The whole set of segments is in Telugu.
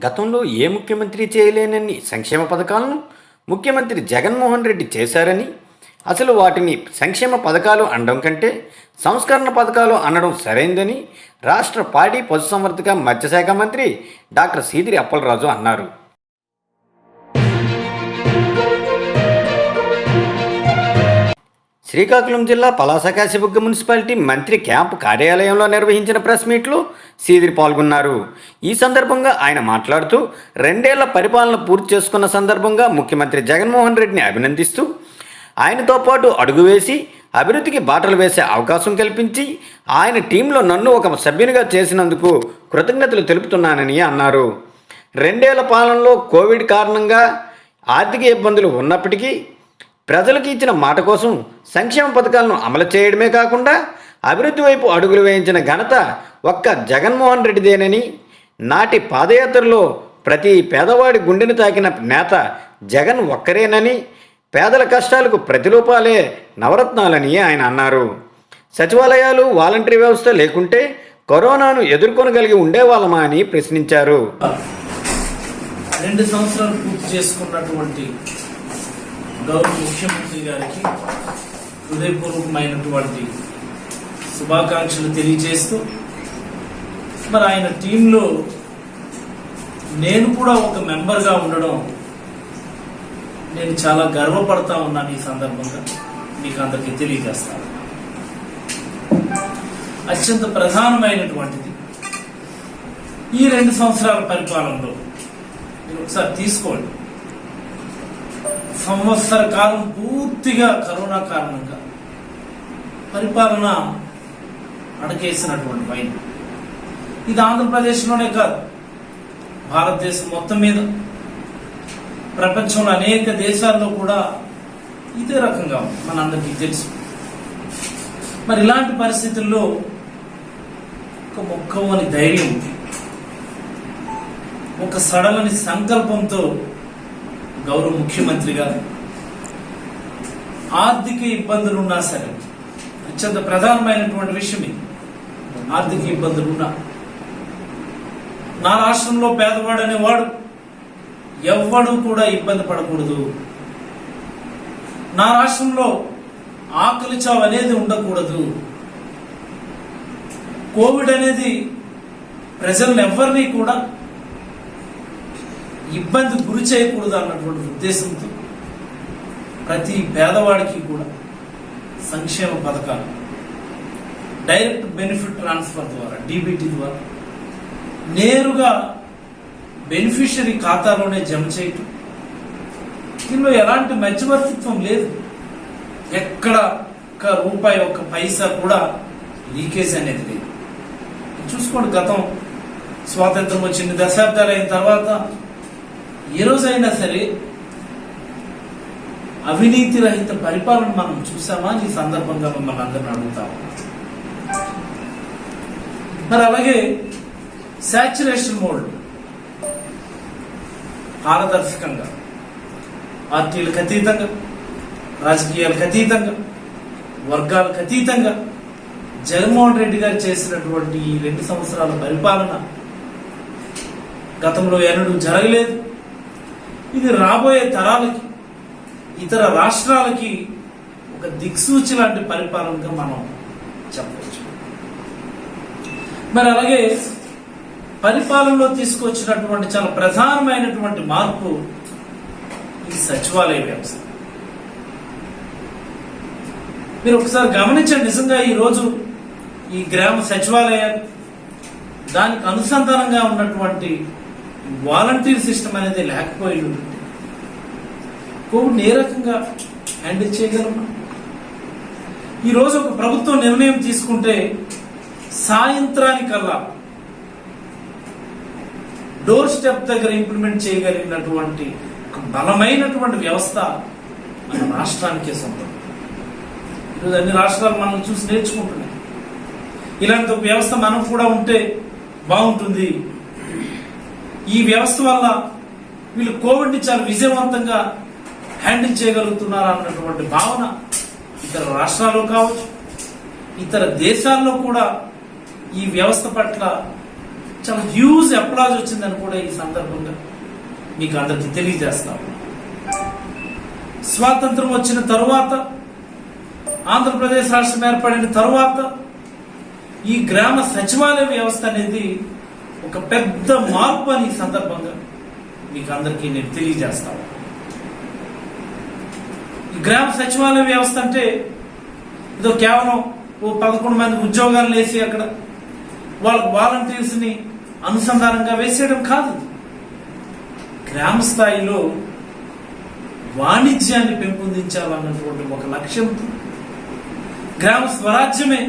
గతంలో ఏ ముఖ్యమంత్రి చేయలేనన్ని సంక్షేమ పథకాలను ముఖ్యమంత్రి జగన్మోహన్ రెడ్డి చేశారని, అసలు వాటిని సంక్షేమ పథకాలు అనడం కంటే సంస్కరణ పథకాలు అనడం సరైందని రాష్ట్ర పాడి పశుసంవర్ధక మత్స్యశాఖ మంత్రి డాక్టర్ సీదిరి అప్పలరాజు అన్నారు. శ్రీకాకుళం జిల్లా పలాసకాశిబుగ్గ మున్సిపాలిటీ మంత్రి క్యాంపు కార్యాలయంలో నిర్వహించిన ప్రెస్ మీట్లో సీదిరి పాల్గొన్నారు. ఈ సందర్భంగా ఆయన మాట్లాడుతూ 2 ఏళ్ల పరిపాలన పూర్తి చేసుకున్న సందర్భంగా ముఖ్యమంత్రి జగన్మోహన్ రెడ్డిని అభినందిస్తూ ఆయనతో పాటు అడుగు వేసి అభివృద్ధికి బాటలు వేసే అవకాశం కల్పించి ఆయన టీంలో నన్ను ఒక సభ్యునిగా చేసినందుకు కృతజ్ఞతలు తెలుపుతున్నానని అన్నారు. 2 ఏళ్ల పాలనలో కోవిడ్ కారణంగా ఆర్థిక ఇబ్బందులు ఉన్నప్పటికీ ప్రజలకు ఇచ్చిన మాట కోసం సంక్షేమ పథకాలను అమలు చేయడమే కాకుండా అభివృద్ధి వైపు అడుగులు వేయించిన ఘనత ఒక్క జగన్మోహన్ రెడ్డిదేనని, నాటి పాదయాత్రలో ప్రతి పేదవాడి గుండెని తాకిన నేత జగన్ ఒక్కరేనని, పేదల కష్టాలకు ప్రతిరూపాలే నవరత్నాలని ఆయన అన్నారు. సచివాలయాలు, వాలంటరీ వ్యవస్థ లేకుంటే కరోనాను ఎదుర్కొనగలిగి ఉండేవాళ్ళమా అని ప్రశ్నించారు. 2 సంవత్సరాలు పూర్తి చేసుకున్నటువంటి గౌరవ ముఖ్యమంత్రి గారికి హృదయపూర్వకమైనటువంటి శుభాకాంక్షలు తెలియజేస్తూ, మరి ఆయన టీంలో నేను కూడా ఒక మెంబర్గా ఉండడం నేను చాలా గర్వపడతా ఉన్నాను. ఈ సందర్భంగా మీకు అందరికీ తెలియజేస్తాను. అత్యంత ప్రధానమైనటువంటిది ఈ 2 సంవత్సరాల పరిపాలనలో మీరు ఒకసారి తీసుకోండి. సంవత్సర కాలం పూర్తిగా కరోనా కారణంగా పరిపాలన అడకేసినటువంటి వైన్ ఇది ఆంధ్రప్రదేశ్లోనే కాదు, భారతదేశం మొత్తం మీద, ప్రపంచంలో అనేక దేశాల్లో కూడా ఇదే రకంగా మనందరికీ తెలుసు. మరి ఇలాంటి పరిస్థితుల్లో ఒక మొక్కవని ధైర్యం, ఒక సడలని సంకల్పంతో గౌరవ ముఖ్యమంత్రి గారు ఆర్థిక ఇబ్బందులు ఉన్నా సరే, అత్యంత ప్రధానమైనటువంటి విషయం ఇది, ఆర్థిక ఇబ్బందులున్నా నా రాష్ట్రంలో పేదవాడు అనేవాడు ఎవ్వడూ కూడా ఇబ్బంది పడకూడదు, నా రాష్ట్రంలో ఆకలి చావు అనేది ఉండకూడదు, కోవిడ్ అనేది ప్రజలను ఎవరిని కూడా ఇబ్బంది గురి చేయకూడదు అన్నటువంటి ఉద్దేశంతో ప్రతి పేదవాడికి కూడా సంక్షేమ పథకాలు డైరెక్ట్ బెనిఫిట్ ట్రాన్స్ఫర్ ద్వారా, డీబీటీ ద్వారా నేరుగా బెనిఫిషరీ ఖాతాలోనే జమ చేయటం. దీనిలో ఎలాంటి మధ్యవర్తిత్వం లేదు, ఎక్కడ ఒక్క రూపాయి, ఒక్క పైసా కూడా లీకేజ్ అనేది లేదు. చూసుకోండి, గతం స్వాతంత్రం వచ్చిన దశాబ్దాలు అయిన తర్వాత ఏ రోజైనా సరే అవినీతి రహిత పరిపాలన మనం చూసామా? ఈ సందర్భంగా మిమ్మల్ని అందరిని అడుగుతాము. మరి అలాగే శాచ్యురేషన్ మోడ్, పారదర్శకంగా, పార్టీలకు అతీతంగా, రాజకీయాలకు అతీతంగా, వర్గాలకు అతీతంగా జగన్మోహన్ రెడ్డి గారు చేసినటువంటి ఈ 2 సంవత్సరాల పరిపాలన గతంలో ఎన్నడూ జరగలేదు. ఇది రాబోయే తరాలకి, ఇతర రాష్ట్రాలకి ఒక దిక్సూచి లాంటి పరిపాలనగా మనం చెప్పవచ్చు. మరి అలాగే పరిపాలనలో తీసుకొచ్చినటువంటి చాలా ప్రధానమైనటువంటి మార్పు ఈ సచివాలయ వ్యవస్థ. మీరు ఒకసారి గమనించండి, నిజంగా ఈరోజు ఈ గ్రామ సచివాలయాలు, దానికి అనుసంధానంగా ఉన్నటువంటి వాలంటీర్ సిస్టమ్ అనేది లేకపోయి కోవిడ్ ఏ రకంగా హ్యాండిల్ చేయగలమా? ఈరోజు ఒక ప్రభుత్వం నిర్ణయం తీసుకుంటే సాయంత్రానికల్లా డోర్ స్టెప్ దగ్గర ఇంప్లిమెంట్ చేయగలిగినటువంటి ఒక బలమైనటువంటి వ్యవస్థ మన రాష్ట్రానికే సొంతం. ఈరోజు అన్ని రాష్ట్రాలు మనం చూసి నేర్చుకుంటున్నాయి. ఇలాంటి ఒక వ్యవస్థ మనం కూడా ఉంటే బాగుంటుంది. ఈ వ్యవస్థ వల్ల వీళ్ళు కోవిడ్ని చాలా విజయవంతంగా హ్యాండిల్ చేయగలుగుతున్నారు అన్నటువంటి భావన ఇతర రాష్ట్రాల్లో కావచ్చు, ఇతర దేశాల్లో కూడా ఈ వ్యవస్థ పట్ల చాలా హ్యూజ్ అప్లాజ్ వచ్చిందని కూడా ఈ సందర్భంగా మీకు అందరికి తెలియజేస్తాము. స్వాతంత్రం వచ్చిన తరువాత, ఆంధ్రప్రదేశ్ రాష్ట్రం ఏర్పడిన తరువాత ఈ గ్రామ సచివాలయ వ్యవస్థ అనేది ఒక పెద్ద మార్పు అని ఈ సందర్భంగా మీకు అందరికీ నేను తెలియజేస్తాను. ఈ గ్రామ సచివాలయ వ్యవస్థ అంటే ఇదో కేవలం 11 మంది ఉద్యోగాలు వేసి అక్కడ వాళ్ళ వాలంటీర్స్ ని అనుసంధానంగా వేసేయడం కాదు. గ్రామ స్థాయిలో వాణిజ్యాన్ని పెంపొందించాలన్నటువంటి ఒక లక్ష్యంతో, గ్రామ స్వరాజ్యమే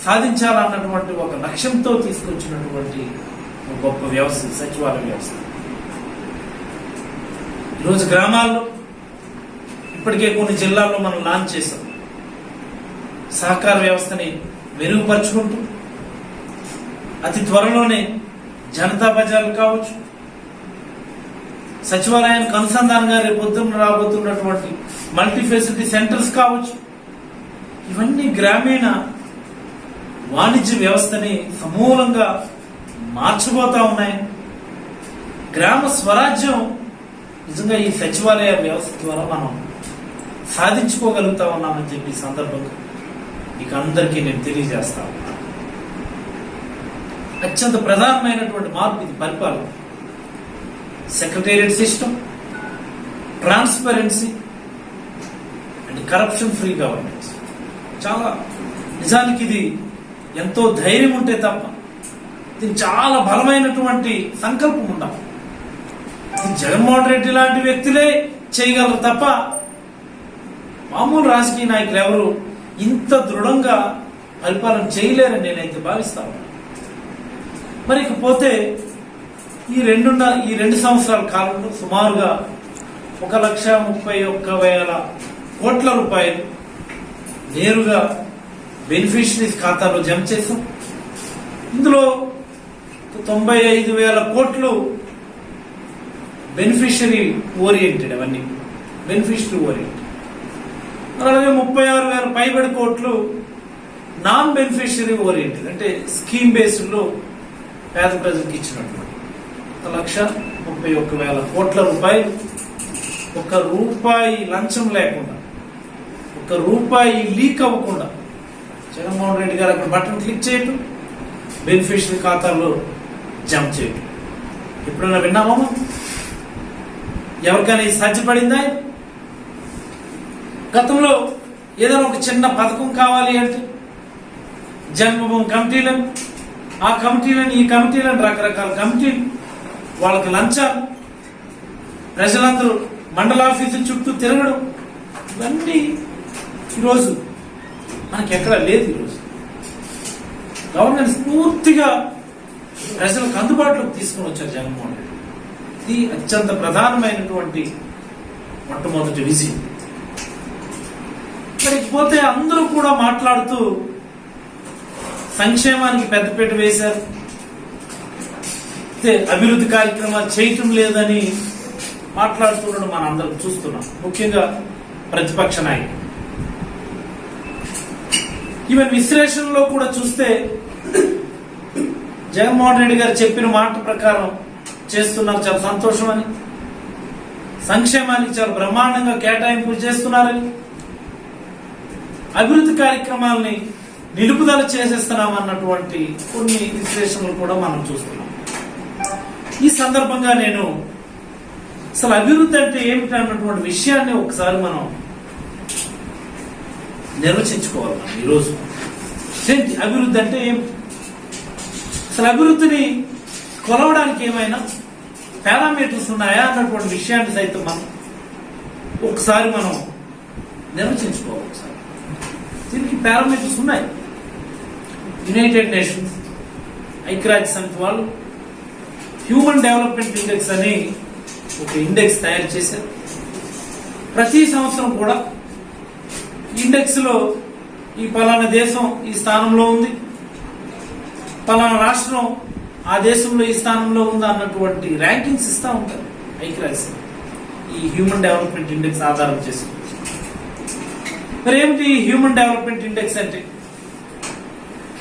సాధించాలన్నటువంటి ఒక లక్ష్యంతో తీసుకొచ్చినటువంటి ఒక గొప్ప వ్యవస్థ సచివాలయ వ్యవస్థ. ఈరోజు గ్రామాల్లో ఇప్పటికే కొన్ని జిల్లాల్లో మనం లాంచ్ చేసాం. సహకార వ్యవస్థని మెరుగుపరుచుకుంటూ అతి త్వరలోనే జనతా బజార్లు కావచ్చు, సచివాలయానికి అనుసంధానంగా రేపు పొద్దున్న రాబోతున్నటువంటి మల్టీ ఫెసిలిటీ సెంటర్స్ కావచ్చు, ఇవన్నీ గ్రామీణ వాణిజ్య వ్యవస్థని సమూలంగా మార్చబోతా ఉన్నాయి. గ్రామ స్వరాజ్యం నిజంగా ఈ సచివాలయ వ్యవస్థ ద్వారా మనం సాధించుకోగలుగుతా ఉన్నామని చెప్పి సందర్భంగా మీకు అందరికీ నేను తెలియజేస్తాను. అత్యంత ప్రధానమైనటువంటి మార్పు ఇది పరిపాలన. Secretariat system, transparency and corruption free governance. చాలా నిజానికి ఇది ఎంతో ధైర్యం ఉంటే తప్ప, ఇది చాలా బలమైనటువంటి సంకల్పం ఉండాలి. ఇది జగన్మోహన్ రెడ్డి లాంటి వ్యక్తులే చేయగలరు తప్ప మామూలు రాజకీయ నాయకులు ఎవరు ఇంత దృఢంగా పరిపాలన చేయలేరని నేనైతే భావిస్తాను. మరి ఇకపోతే ఈ 2 సంవత్సరాల కాలంలో సుమారుగా 1,31,000 కోట్ల రూపాయలు నేరుగా బెనిఫిషరీస్ ఖాతాలో జమ చేశాం. ఇందులో 95,000 కోట్లు బెనిఫిషరీ ఓరియంటెడ్, అవన్నీ బెనిఫిషరీ ఓరియంటెడ్. అలాగే 36,000 పైబడి కోట్లు నాన్ బెనిఫిషరీ ఓరియంటెడ్, అంటే స్కీమ్ బేస్డ్ లో పేద ప్రజలకు ఇచ్చినటువంటి 1,31,000 కోట్ల రూపాయలు ₹1 లంచం లేకుండా, ₹1 లీక్ అవ్వకుండా జగన్మోహన్ రెడ్డి గారు అక్కడ బటన్ క్లిక్ చేయటం, బెనిఫిషరీ ఖాతాలో జమ చేయటం. ఎప్పుడైనా విన్నామా? ఎవరికైనా ఇది సాధ్యపడిందా? గతంలో ఏదైనా ఒక చిన్న పథకం కావాలి అంటే జన్మభూమి కమిటీలను, ఆ కమిటీలను, ఈ కమిటీలను, రకరకాల కమిటీలు, వాళ్ళకి లంచాలు, ప్రజలందరూ మండల ఆఫీసుల చుట్టూ తిరగడం, ఇవన్నీ ఈరోజు మనకి ఎక్కడ లేదు. ఈరోజు గవర్నెన్స్ పూర్తిగా ప్రజలకు అందుబాటులోకి తీసుకుని వచ్చారు జగన్మోహన్ రెడ్డి. ఇది అత్యంత ప్రధానమైనటువంటి మొట్టమొదటి విజయం. పోతే అందరూ కూడా మాట్లాడుతూ సంక్షేమానికి పెద్దపీట వేశారు, అభివృద్ధి కార్యక్రమాలు చేయటం లేదని మాట్లాడుతుండడం మనం అందరం చూస్తున్నాం. ముఖ్యంగా ప్రతిపక్ష నాయకులు. ఈవెన్ విశ్లేషణలో కూడా చూస్తే జగన్మోహన్ రెడ్డి గారు చెప్పిన మాట ప్రకారం చేస్తున్నారు, చాలా సంతోషం అని, సంక్షేమానికి చాలా బ్రహ్మాండంగా కేటాయింపులు చేస్తున్నారని, అభివృద్ధి కార్యక్రమాలని నిలుపుదల చేసేస్తున్నాం అన్నటువంటి కొన్ని విశ్లేషణలు కూడా మనం చూస్తున్నాం. ఈ సందర్భంగా నేను అసలు అభివృద్ధి అంటే ఏమిటి అన్నటువంటి విషయాన్ని ఒకసారి మనం నిర్వచించుకోవాలి. ఈరోజు ఏంటి అభివృద్ధి అంటే ఏమిటి? అసలు అభివృద్ధిని కొలవడానికి ఏమైనా పారామీటర్స్ ఉన్నాయా అన్నటువంటి విషయాన్ని సైతం మనం ఒకసారి నిర్వచించుకోవాలి. ఒకసారి దీనికి పారామీటర్స్ ఉన్నాయి. యునైటెడ్ నేషన్స్, ఐక్యరాజ్య సమితి వాళ్ళు హ్యూమన్ డెవలప్మెంట్ ఇండెక్స్ అని ఒక ఇండెక్స్ తయారు చేశారు. ప్రతి సంవత్సరం కూడా ఇండెక్స్ లో ఈ పలానా దేశం ఈ స్థానంలో ఉంది, పలానా రాష్ట్రం ఆ దేశంలో ఈ స్థానంలో ఉంది అన్నటువంటి ర్యాంకింగ్స్ ఇస్తూ ఉంటారు ఐక్యరాజ్య సమితి ఈ హ్యూమన్ డెవలప్మెంట్ ఇండెక్స్ ఆధారం చేసుకుంది. మరి ఏమిటి హ్యూమన్ డెవలప్మెంట్ ఇండెక్స్ అంటే?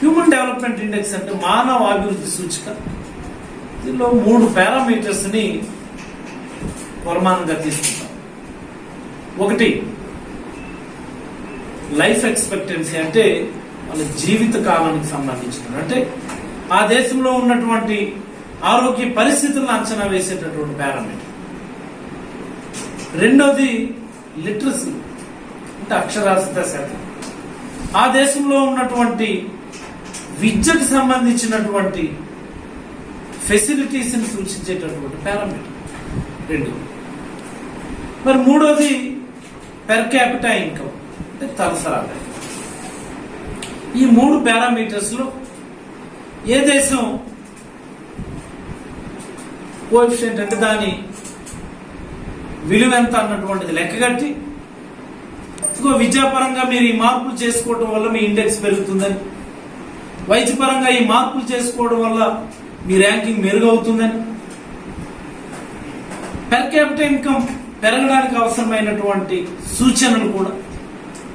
హ్యూమన్ డెవలప్మెంట్ ఇండెక్స్ అంటే మానవ అభివృద్ధి సూచిక దీనిలో 3 పారామీటర్స్ని కొలమానంగా తీసుకుంటాం. ఒకటి లైఫ్ ఎక్స్పెక్టెన్సీ, అంటే వాళ్ళ జీవిత కాలానికి సంబంధించిన, అంటే ఆ దేశంలో ఉన్నటువంటి ఆరోగ్య పరిస్థితులను అంచనా వేసేటటువంటి పారామీటర్. రెండోది లిటరసీ, అంటే అక్షరాస్యత శాతం, ఆ దేశంలో ఉన్నటువంటి విద్యకు సంబంధించినటువంటి ఫెసిలిటీస్ని సూచించేటటువంటి పారామీటర్ 2. మరి మూడోది పెర్ క్యాపిటా ఇన్కమ్, అంటే తలసరి ఆదాయం. ఈ 3 పారామీటర్స్ లో ఏ దేశం కోఎఫిషియంట్, అంటే దాని విలువ ఎంత అన్నటువంటిది లెక్కగట్టి, విద్యాపరంగా మీరు ఈ మార్పులు చేసుకోవడం వల్ల మీ ఇండెక్స్ పెరుగుతుందని, వైద్యపరంగా ఈ మార్పులు చేసుకోవడం వల్ల మీ ర్యాంకింగ్ మెరుగవుతుందని, పెర్ క్యాపిటల్ ఇన్కమ్ పెరగడానికి అవసరమైనటువంటి సూచనలు కూడా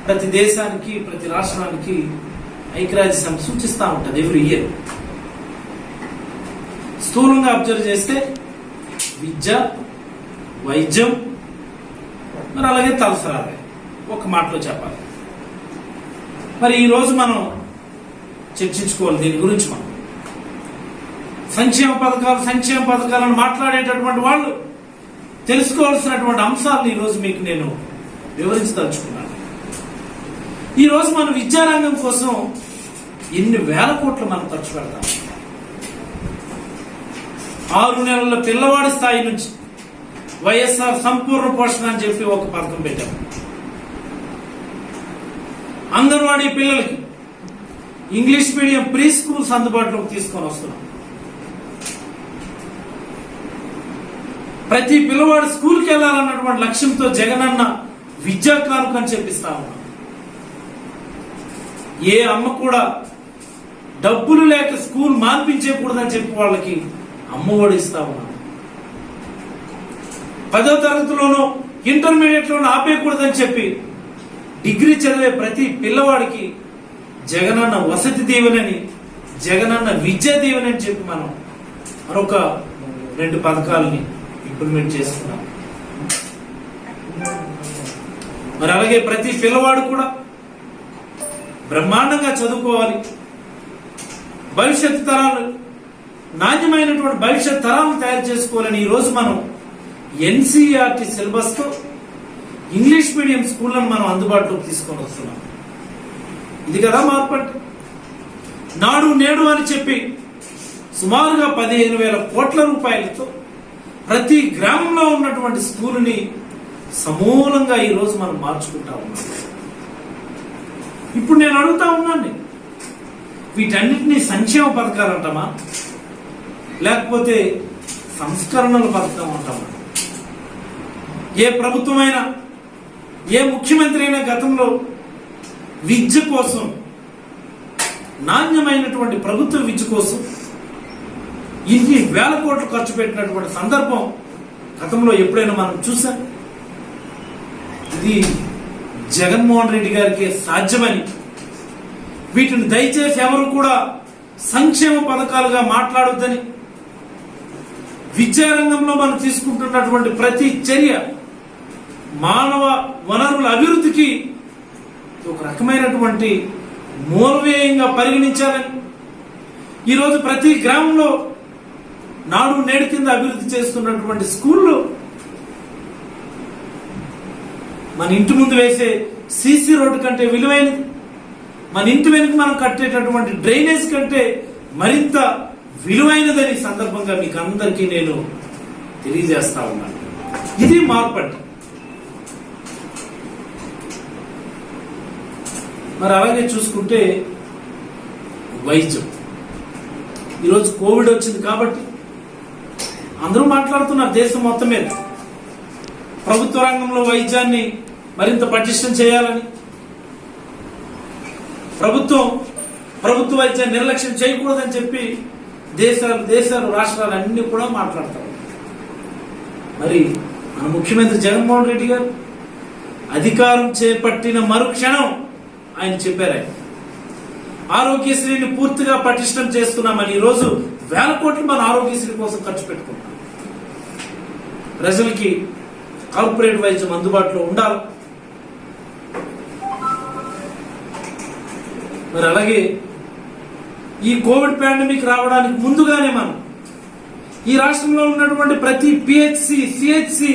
ప్రతి దేశానికి, ప్రతి రాష్ట్రానికి ఐక్యరాజ్య సమితి సూచిస్తూ ఉంటుంది ఎవ్రీ ఇయర్. స్థూలంగా అబ్జర్వ్ చేస్తే విద్య, వైద్యం, మరి అలాగే తలసరి ఆదాయం, ఒక మాటలో చెప్పాలి. మరి ఈరోజు మనం చర్చించుకోవాలి దీని గురించి. మనం సంక్షేమ పథకాలను మాట్లాడేటటువంటి వాళ్ళు తెలుసుకోవాల్సినటువంటి అంశాలను ఈరోజు మీకు నేను వివరించదలుచుకున్నాను. ఈరోజు మన విద్యారంగం కోసం ఎన్ని వేల కోట్లు మనం ఖర్చు పెడతాం. 6 నెలల పిల్లవాడి స్థాయి నుంచి వైఎస్ఆర్ సంపూర్ణ పోషణ అని చెప్పి ఒక పథకం పెట్టాం. అంగన్వాడీ పిల్లలకి ఇంగ్లీష్ మీడియం ప్రీ స్కూల్స్ అందుబాటులోకి తీసుకొని వస్తున్నాం. ప్రతి పిల్లవాడు స్కూల్కి వెళ్ళాలన్నటువంటి లక్ష్యంతో జగనన్న విద్యా కానుక అని చెప్పిస్తా ఉన్నాం. ఏ అమ్మ కూడా డబ్బులు లేక స్కూల్ మాన్పించకూడదని చెప్పి వాళ్ళకి అమ్మఒడి ఇస్తా ఉన్నాం. 10వ తరగతిలోనూ ఇంటర్మీడియట్ లోనూ ఆపేయకూడదని చెప్పి డిగ్రీ చదివే ప్రతి పిల్లవాడికి జగనన్న వసతి దీవెనని, జగనన్న విద్యా దీవెనని చెప్పి మనం మరొక 2 పథకాలని ఇంప్లిమెంట్ చేసుకున్నాం. మరి అలాగే ప్రతి పిల్లవాడు కూడా బ్రహ్మాండంగా చదువుకోవాలి, భవిష్యత్ తరాలు, నాణ్యమైనటువంటి భవిష్యత్ తరాలను తయారు చేసుకోవాలని ఈరోజు మనం ఎన్సీఆర్టీ సిలబస్ తో ఇంగ్లీష్ మీడియం స్కూళ్లను మనం అందుబాటులోకి తీసుకొని వస్తున్నాం. ఇది కదా మార్పు. నాడు నేడు అని చెప్పి సుమారుగా 15,000 కోట్ల రూపాయలతో ప్రతి గ్రామంలో ఉన్నటువంటి స్కూలుని సమూలంగా ఈరోజు మనం మార్చుకుంటా ఉన్నాం. ఇప్పుడు నేను అడుగుతా ఉన్నాను, వీటన్నిటినీ సంక్షేమ పథకాలు అంటామా, లేకపోతే సంస్కరణల పథకం అంటామా? ఏ ప్రభుత్వమైనా, ఏ ముఖ్యమంత్రి అయినా గతంలో విద్య కోసం, నాణ్యమైనటువంటి ప్రభుత్వ విద్య కోసం ఇన్ని వేల కోట్లు ఖర్చు పెట్టినటువంటి సందర్భం గతంలో ఎప్పుడైనా మనం చూసాం? ఇది జగన్మోహన్ రెడ్డి గారికి సాధ్యమని, వీటిని దయచేసి ఎవరు కూడా సంక్షేమ పథకాలుగా మాట్లాడొద్దని, విద్యారంగంలో మనం తీసుకుంటున్నటువంటి ప్రతి చర్య మానవ వనరుల అభివృద్ధికి ఒక రకమైనటువంటి మూలవ్యయంగా పరిగణించాలని, ఈరోజు ప్రతి గ్రామంలో నాడు నేడు కింద అభివృద్ధి చేస్తున్నటువంటి స్కూళ్ళు మన ఇంటి ముందు వేసే సీసీ రోడ్డు కంటే విలువైనది, మన ఇంటి వెనుక మనం కట్టేటటువంటి డ్రైనేజ్ కంటే మరింత విలువైనదని సందర్భంగా మీకు అందరికీ నేను తెలియజేస్తా ఉన్నాను. ఇది మార్పు అంటే. మరి అలాగే చూసుకుంటే వైద్యం, ఈరోజు కోవిడ్ వచ్చింది కాబట్టి అందరూ మాట్లాడుతున్నారు దేశం మొత్తం మీద ప్రభుత్వ రంగంలో వైద్యాన్ని మరింత పటిష్టం చేయాలని, ప్రభుత్వ వైద్యాన్ని నిర్లక్ష్యం చేయకూడదని చెప్పి దేశాలు రాష్ట్రాలు అన్ని కూడా మాట్లాడతారు. మరి మన ముఖ్యమంత్రి జగన్మోహన్ రెడ్డి గారు అధికారం చేపట్టిన మరుక్షణం ఆయన చెప్పారు, ఆరోగ్యశ్రీని పూర్తిగా పటిష్టం చేస్తున్నామని ఈరోజు వేల కోట్లు మన ఆరోగ్యశ్రీ కోసం ఖర్చు పెట్టుకుంటాం. ప్రజలకి కార్పొరేట్ వైద్యం అందుబాటులో ఉండాలి. మరి అలాగే ఈ కోవిడ్ పాండమిక్ రావడానికి ముందుగానే మనం ఈ రాష్ట్రంలో ఉన్నటువంటి ప్రతి PHC, CHC,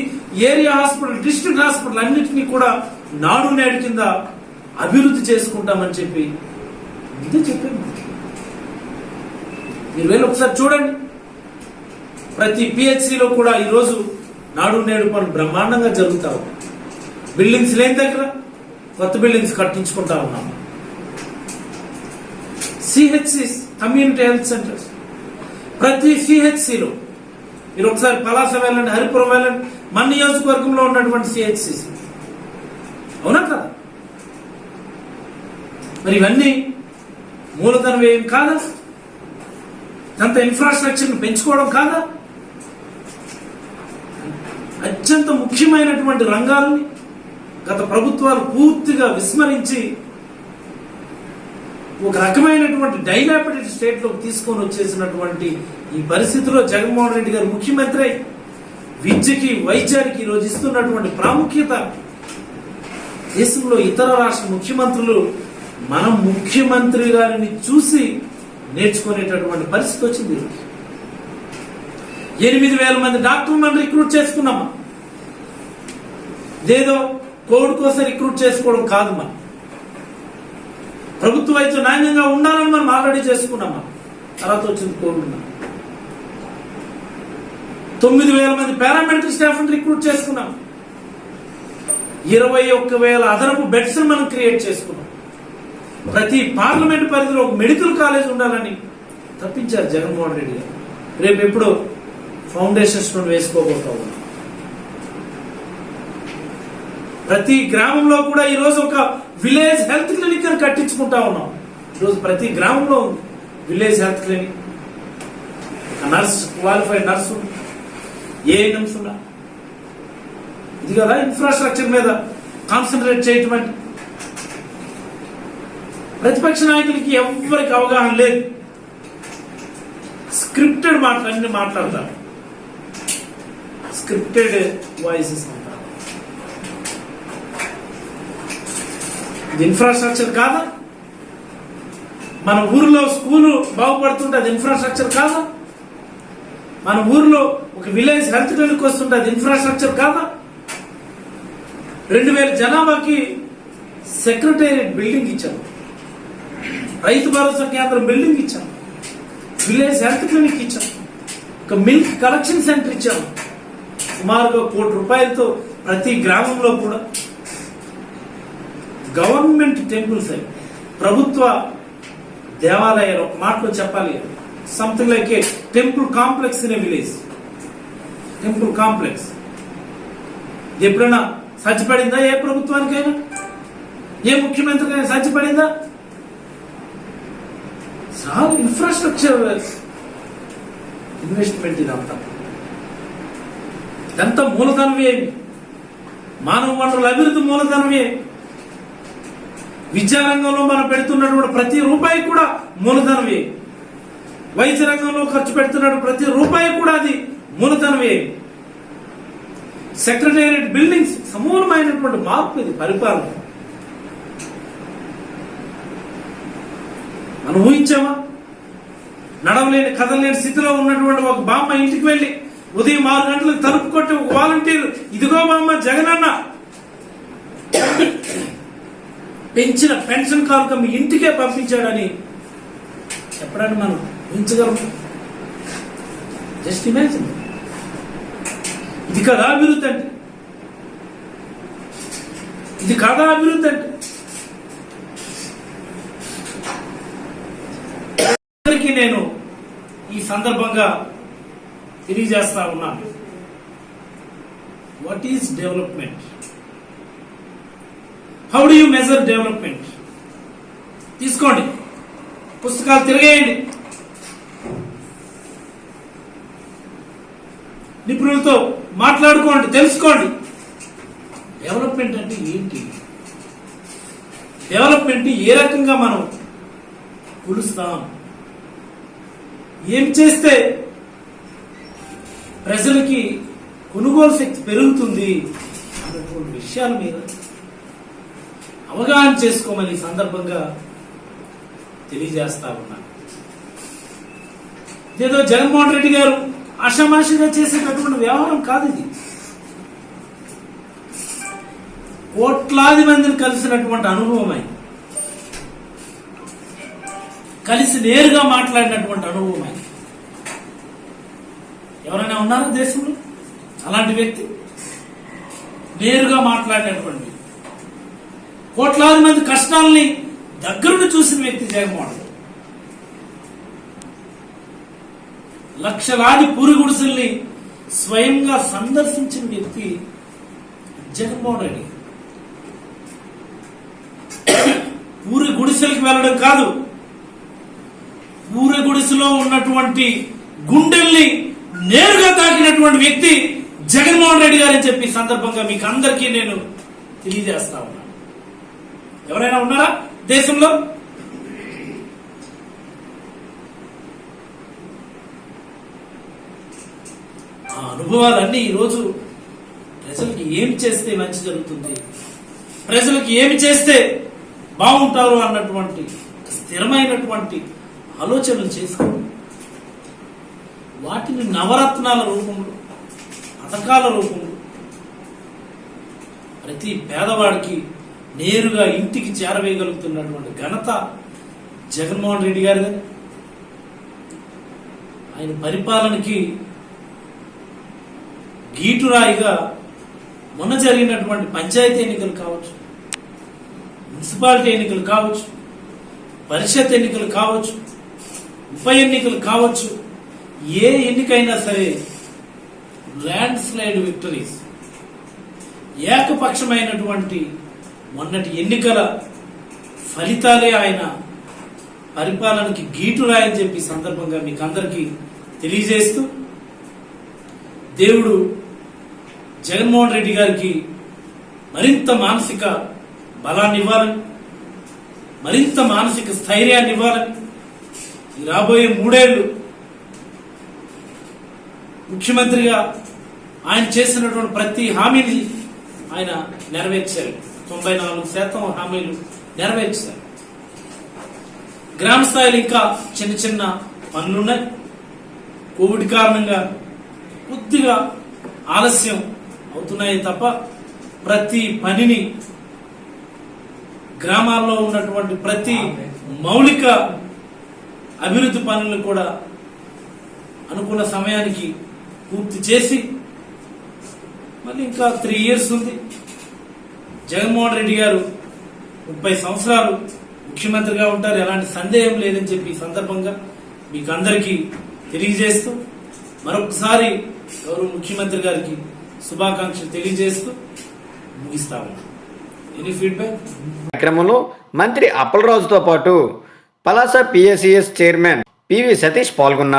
area hospital, district hospital అన్నింటినీ కూడా నాడు నేడు కింద అభివృద్ధి చేసుకుంటామని చెప్పి ఇదే చెప్పాను. మీరు వెళ్ళి ఒకసారి చూడండి. ప్రతి పిహెచ్సిలో కూడా ఈరోజు నాడు నేడు పనులు బ్రహ్మాండంగా జరుగుతావు. బిల్డింగ్స్ లేని దగ్గర కొత్త బిల్డింగ్స్ కట్టించుకుంటా ఉన్నాం. సిహెచ్సిస్, కమ్యూనిటీ హెల్త్ సెంటర్స్, ప్రతి సిహెచ్సిలో మీరు ఒకసారి పలాస వెళ్ళండి, హరిపురం వెళ్ళండి, మన నియోజకవర్గంలో ఉన్నటువంటి సిహెచ్సిస్, అవునా కదా? మరి ఇవన్నీ మూలధన వ్యయం కాదా? అంత ఇన్ఫ్రాస్ట్రక్చర్ని పెంచుకోవడం కాదా? అత్యంత ముఖ్యమైనటువంటి రంగాలని గత ప్రభుత్వాలు పూర్తిగా విస్మరించి ఒక రకమైనటువంటి డైలాపిడెడ్ స్టేట్ లోకి తీసుకొని వచ్చేసినటువంటి ఈ పరిస్థితిలో జగన్మోహన్ రెడ్డి గారు ముఖ్యమంత్రి విద్యకి, వైద్యానికి ఈరోజు ఇస్తున్నటువంటి ప్రాముఖ్యత దేశంలో ఇతర రాష్ట్ర ముఖ్యమంత్రులు మన ముఖ్యమంత్రి గారిని చూసి నేర్చుకునేటటువంటి పరిస్థితి వచ్చింది. 8,000 మంది డాక్టర్లు మనం రిక్రూట్ చేసుకున్నామా? ఇదేదో కోవిడ్ కోసం రిక్రూట్ చేసుకోవడం కాదు. మనం ప్రభుత్వ వైద్యం నాణ్యంగా ఉండాలని మనం ఆల్రెడీ చేసుకున్నామా? తర్వాత వచ్చింది కోవిడ్. 9,000 మంది పారామెడికల్ స్టాఫ్ రిక్రూట్ చేసుకున్నాం. 21,000 అదనపు బెడ్స్ మనం క్రియేట్ చేసుకున్నాం. ప్రతి పార్లమెంట్ పరిధిలో ఒక మెడికల్ కాలేజ్ ఉండాలని తప్పించారు జగన్మోహన్ రెడ్డి గారు. రేపు ఎప్పుడు ఫౌండేషన్ స్టోన్ వేసుకోబోతా ఉన్నాం. ప్రతి గ్రామంలో కూడా ఈరోజు ఒక విలేజ్ హెల్త్ క్లినిక్ అని కట్టించుకుంటా ఉన్నాం. ఈరోజు ప్రతి గ్రామంలో ఉంది village health clinic. Nurse, qualified nurse, ANMs ఉన్నా. ఇది కదా ఇన్ఫ్రాస్ట్రక్చర్ మీద కాన్సన్ట్రేట్ చేయటం అంటే. ప్రతిపక్ష నాయకులకి ఎవరికి అవగాహన లేదు. స్క్రిప్టెడ్ మాటలు అన్ని మాట్లాడతారు. స్క్రిప్టెడ్ వాయిసెస్ అంటారు. ఇది ఇన్ఫ్రాస్ట్రక్చర్ కాదా? మన ఊరిలో స్కూలు బాగుపడుతుంటే అది ఇన్ఫ్రాస్ట్రక్చర్ కాదా? మన ఊరిలో ఒక విలేజ్ హెల్త్ క్లినిక్ వస్తుంటే అది ఇన్ఫ్రాస్ట్రక్చర్ కాదా? 2,000 జనాభాకి సెక్రటేరియట్ బిల్డింగ్ ఇచ్చాము, రైతు భరోసా కేంద్రం బిల్డింగ్ ఇచ్చాము, విలేజ్ హెల్త్ క్లినిక్ ఇచ్చాము, ఒక మిల్క్ కలెక్షన్ సెంటర్ ఇచ్చాము. సుమారుగా 1 కోటి రూపాయలతో ప్రతి గ్రామంలో కూడా గవర్నమెంట్ టెంపుల్స్ అయి ప్రభుత్వ దేవాలయాలు, ఒక మాటలో చెప్పాలి, something like A temple complex in a village. Temple complex ఎప్పుడైనా సాధ్యపడిందా? ఏ ప్రభుత్వానికైనా, ఏ ముఖ్యమంత్రికైనా సాధ్యపడిందా? చాలా ఇన్ఫ్రాస్ట్రక్చర్ ఇన్వెస్ట్మెంట్ ఇదంతా. ఇదంతా మూలధనమే. మానవ వనరుల అభివృద్ధి మూలధనమే. విద్యారంగంలో మనం పెడుతున్నటువంటి ప్రతి రూపాయి కూడా మూలధనమే. వైద్య రంగంలో ఖర్చు పెడుతున్న ప్రతి రూపాయి కూడా అది మూలధనమే. సెక్రటేరియట్ బిల్డింగ్స్ సమూలమైనటువంటి మార్పు. ఇది పరిపాలన. మనం ఊహించామా? నడవలేని, కదలలేని స్థితిలో ఉన్నటువంటి ఒక బామ్మ ఇంటికి వెళ్ళి ఉదయం 6 గంటలకు తలుపు కొట్టి ఒక వాలంటీర్, ఇదిగో బామ్మ జగనన్న పెంచిన పెన్షన్ కానుక మీ ఇంటికే పంపించాడని చెప్పడానికి మనం ఊహించగలము? Just imagine. ఇది కదా అభివృద్ధి అంటే? ఇది కదా అభివృద్ధి అంటే? అందరికీ నేను ఈ సందర్భంగా తెలియజేస్తా ఉన్నాను, what is development? How do you measure development? తీసుకోండి, పుస్తకాలు తిరగేయండి, నిపుణులతో మాట్లాడుకోండి, తెలుసుకోండి. డెవలప్మెంట్ అంటే ఏంటి? డెవలప్మెంట్ ఏ రకంగా మనం కొలుస్తాం, ఏం చేస్తే ప్రజలకి కొనుగోలు శక్తి పెరుగుతుంది అన్నటువంటి విషయాల మీద అవగాహన చేసుకోమని ఈ సందర్భంగా తెలియజేస్తా ఉన్నాను. ఏదో జగన్మోహన్ రెడ్డి గారు ఆషామాషిగా చేసేటటువంటి వ్యవహారం కాదు ఇది. కోట్లాది మందిని కలిసినటువంటి అనుభవమై, కలిసి నేరుగా మాట్లాడినటువంటి అనుభవమై. ఎవరైనా ఉన్నారా దేశంలో అలాంటి వ్యక్తి? నేరుగా మాట్లాడినటువంటి, కోట్లాది మంది కష్టాలని దగ్గరుండి చూసిన వ్యక్తి జగన్మోహన్ రెడ్డి. లక్షలాది పూరి గుడిసెల్ని స్వయంగా సందర్శించిన వ్యక్తి జగన్మోహన్ రెడ్డి. పూరి గుడిసెలకు వెళ్ళడం కాదు, పూరి గుడిసెలో ఉన్నటువంటి గుండెల్ని నేరుగా తాకినటువంటి వ్యక్తి జగన్మోహన్ రెడ్డి గారని చెప్పి సందర్భంగా మీకు అందరికీ నేను తెలియజేస్తా ఉన్నాను. ఎవరైనా ఉన్నారా దేశంలో? ఆ అనుభవాలన్నీ ఈరోజు ప్రజలకి ఏమి చేస్తే మంచి జరుగుతుంది, ప్రజలకి ఏమి చేస్తే బాగుంటారు అన్నటువంటి స్థిరమైనటువంటి ఆలోచనలు చేసుకోండి. వాటిని నవరత్నాల రూపంలో, పథకాల రూపంలో ప్రతి పేదవాడికి నేరుగా ఇంటికి చేరవేయగలుగుతున్నటువంటి ఘనత జగన్మోహన్ రెడ్డి గారు. ఆయన పరిపాలనకి గీటురాయిగా మొన్న జరిగినటువంటి పంచాయతీ ఎన్నికలు కావచ్చు, మున్సిపాలిటీ ఎన్నికలు కావచ్చు, పరిషత్ ఎన్నికలు కావచ్చు, ఉప ఎన్నికలు కావచ్చు, ఏ ఎన్నికైనా సరే ల్యాండ్ స్లైడ్ విక్టరీస్, ఏకపక్షమైనటువంటి మొన్నటి ఎన్నికల ఫలితాలే ఆయన పరిపాలనకి గీటురాయని చెప్పి సందర్భంగా మీకు అందరికీ తెలియజేస్తూ, దేవుడు జగన్మోహన్ రెడ్డి గారికి మరింత మానసిక బలాన్ని ఇవ్వాలని, మరింత మానసిక స్థైర్యాన్ని ఇవ్వాలని, ఈ రాబోయే 3 ఏళ్లు ముఖ్యమంత్రిగా ఆయన చేసినటువంటి ప్రతి హామీని ఆయన నెరవేర్చారు. 94% హామీలు నెరవేర్చారు. గ్రామ స్థాయిలో ఇంకా చిన్న చిన్న పనులున్నాయి. కోవిడ్ కారణంగా కొద్దిగా ఆలస్యం అవుతున్నాయి తప్ప ప్రతి పనిని, గ్రామాల్లో ఉన్నటువంటి ప్రతి మౌలిక అభివృద్ధి పనులను కూడా అనుకున్న సమయానికి పూర్తి చేసి, మళ్ళీ ఇంకా 3 years ఉంది. జగన్మోహన్ రెడ్డి గారు 30 సంవత్సరాలు ముఖ్యమంత్రిగా ఉంటారు, ఎలాంటి సందేహం లేదని చెప్పి ఈ సందర్భంగా మీకు అందరికీ తెలియజేస్తూ, మరొకసారి గౌరవ ముఖ్యమంత్రి గారికి శుభాకాంక్షలు తెలియజేస్తూ ముగిస్తాము. Any feedback? కార్యక్రమంలో మంత్రి అప్పలరాజుతో పాటు Palasa PSCS chairman PV Satish పాల్గొన్నారు.